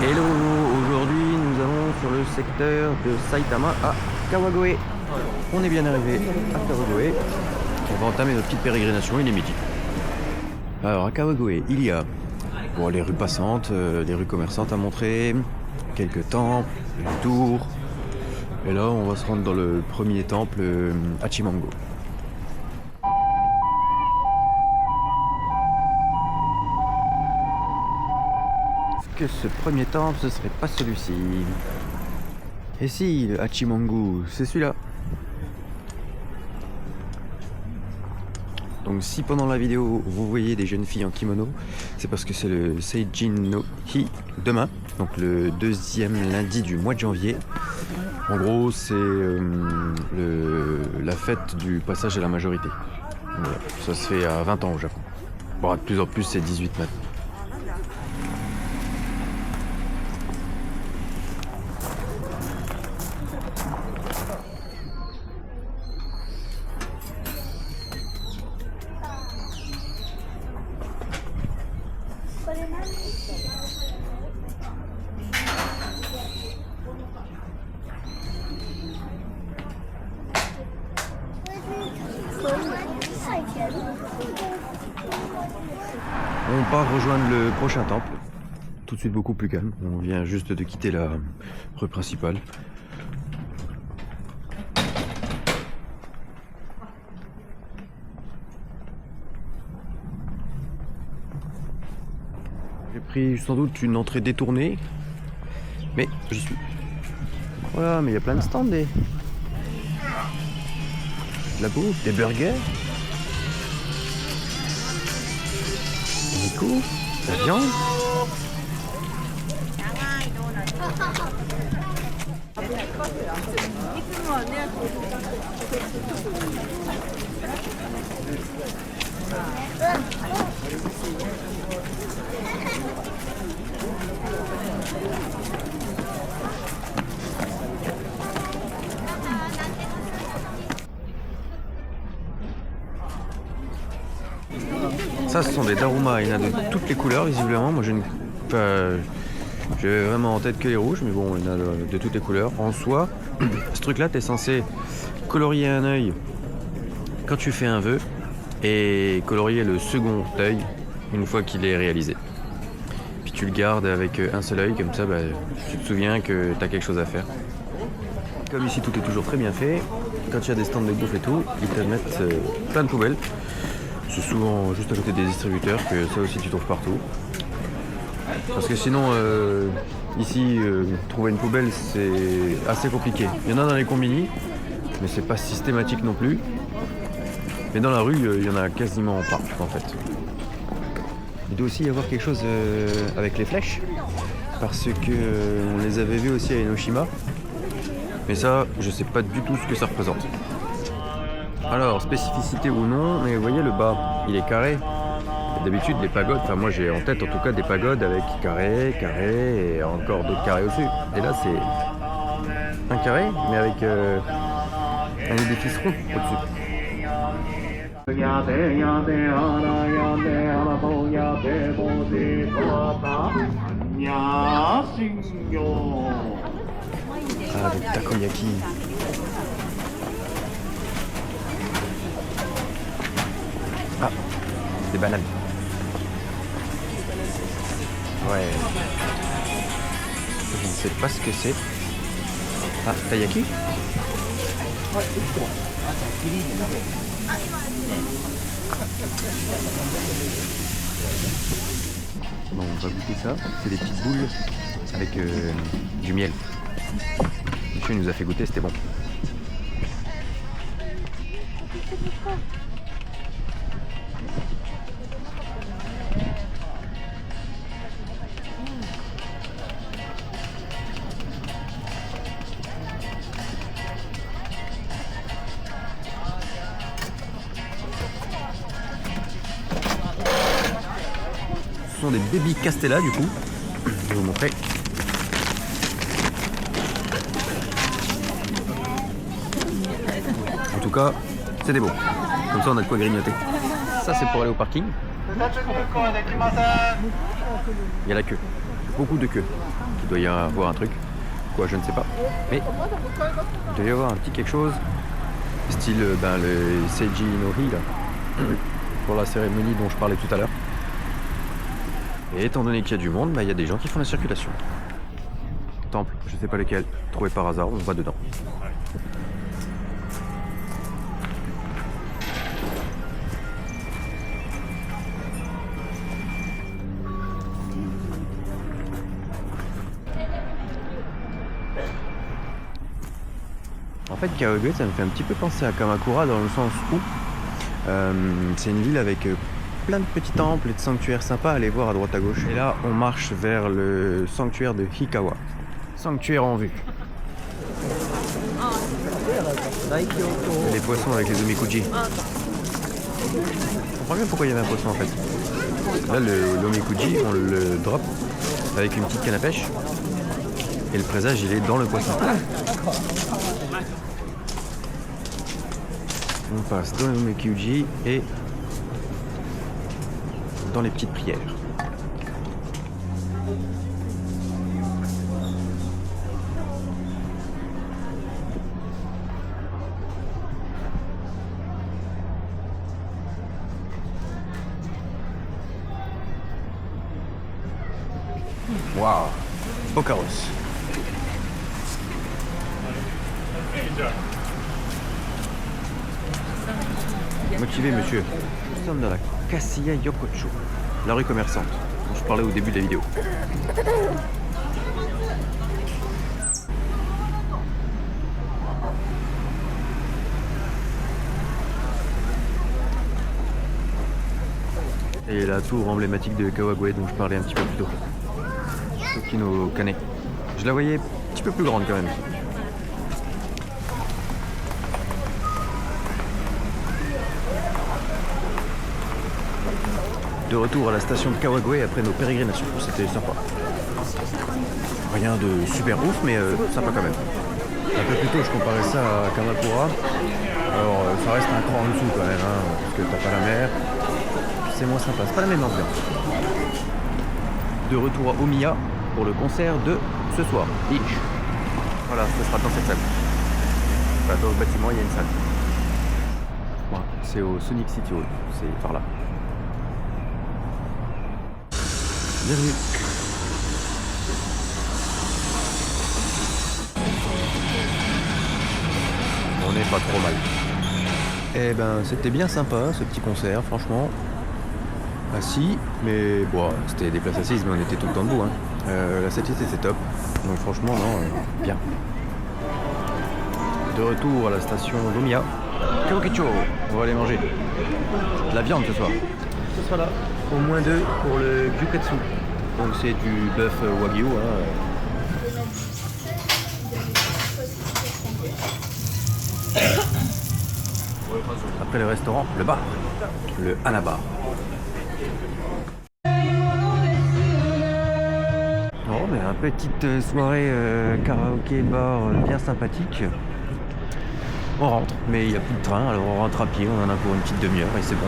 Hello, aujourd'hui nous allons sur le secteur de Saitama à Kawagoe. On est bien arrivé à Kawagoe. On va entamer notre petite pérégrination, il est midi. Alors à Kawagoe, il y a les rues passantes, les rues commerçantes à montrer, quelques temples, une tour. Et là on va se rendre dans le premier temple Hachimango. Que ce premier temple, ce serait pas celui-ci. Et si, le Hachimangu, c'est celui-là. Donc si pendant la vidéo vous voyez des jeunes filles en kimono, c'est parce que c'est le Seijin no Hi demain, donc le deuxième lundi du mois de janvier. En gros, c'est la fête du passage à la majorité. Voilà. Ça se fait à 20 ans au Japon. Bon, de plus en plus, c'est 18 maintenant. On part rejoindre le prochain temple, tout de suite beaucoup plus calme. On vient juste de quitter la rue principale. J'ai pris sans doute une entrée détournée, mais j'y suis. Voilà, mais il y a plein de stands, de la bouffe, des burgers. Nico, la viande. Ça, ce sont des daruma, il y en a de toutes les couleurs visiblement. Moi j'ai vraiment en tête que les rouges, mais bon, il y en a de toutes les couleurs. En soi, ce truc-là, tu es censé colorier un œil quand tu fais un vœu et colorier le second œil une fois qu'il est réalisé. Puis tu le gardes avec un seul œil, comme ça tu te souviens que tu as quelque chose à faire. Comme ici tout est toujours très bien fait, quand il y a des stands de bouffe et tout, ils te mettent plein de poubelles. C'est souvent juste à côté des distributeurs que ça aussi tu trouves partout. Parce que sinon, ici, trouver une poubelle c'est assez compliqué. Il y en a dans les combini, mais c'est pas systématique non plus. Mais dans la rue, il y en a quasiment pas en fait. Il doit aussi y avoir quelque chose avec les flèches, parce que on les avait vues aussi à Enoshima. Mais ça, je sais pas du tout ce que ça représente. Alors, spécificité ou non, mais vous voyez le bas, il est carré. D'habitude, les pagodes, enfin moi j'ai en tête en tout cas des pagodes avec carré, carré et encore d'autres carrés au-dessus. Et là c'est un carré, mais avec un édifice rond au-dessus. Ah, le takoyaki. Ah, des bananes. Ouais. Je ne sais pas ce que c'est. Ah, taiyaki? Bon, on va goûter ça. C'est des petites boules avec du miel. Monsieur nous a fait goûter, c'était bon. Ce sont des baby castella du coup. Je vais vous montrer. En tout cas, c'est des beaux. Comme ça on a de quoi grignoter. Ça c'est pour aller au parking. Il y a la queue. beaucoup de queues. Il doit y avoir un truc, quoi je ne sais pas. Mais il doit y avoir un petit quelque chose, style le Seiji no Hi là, pour la cérémonie dont je parlais tout à l'heure. Et étant donné qu'il y a du monde, il y a des gens qui font la circulation. Temple, je sais pas lequel, trouvé par hasard, on va dedans. En fait, Kawagoe, ça me fait un petit peu penser à Kamakura dans le sens où c'est une ville avec plein de petits temples et de sanctuaires sympas à aller voir à droite à gauche. Et là, on marche vers le sanctuaire de Hikawa. Sanctuaire en vue. Les poissons avec les omikuji. Je comprends bien pourquoi il y avait un poisson en fait. Là, l'omikuji, on le drop avec une petite canne à pêche. Et le présage, il est dans le poisson. On passe dans l'omikuji et dans les petites prières. Waouh, Okaros. Motivé, monsieur. Nous sommes dans la Kasiya Yokocho, la rue commerçante dont je parlais au début de la vidéo. Et la tour emblématique de Kawagoe dont je parlais un petit peu plus tôt. Tokino Kane. Je la voyais un petit peu plus grande quand même. De retour à la station de Kawagoe après nos pérégrinations. C'était sympa. Rien de super ouf, mais sympa quand même. Un peu plus tôt, je comparais ça à Kamakura. Alors, ça reste un cran en dessous quand même, hein, parce que t'as pas la mer. C'est moins sympa, c'est pas la même ambiance. De retour à Omiya pour le concert de ce soir. Inch. Voilà, ce sera dans cette salle. Enfin, dans le bâtiment, il y a une salle. Voilà, c'est au Sonic City Hall, c'est par là. Bienvenue. On n'est pas trop mal. Eh ben, c'était bien sympa ce petit concert, franchement. Assis, mais bon, c'était des places assises, mais on était tout le temps debout. Hein. La satisfaction c'était top. Donc franchement, non, bien. De retour à la station d'Omiya. Kawakicho, on va aller manger de la viande ce soir. Ce sera là, au moins 2 pour le gyukatsu. Donc c'est du bœuf wagyu. Hein. Après le restaurant, le bar, le Hanabar. Oh, mais une petite soirée karaoké bar bien sympathique. On rentre, mais il n'y a plus de train, alors on rentre à pied, on en a pour une petite demi-heure et c'est bon.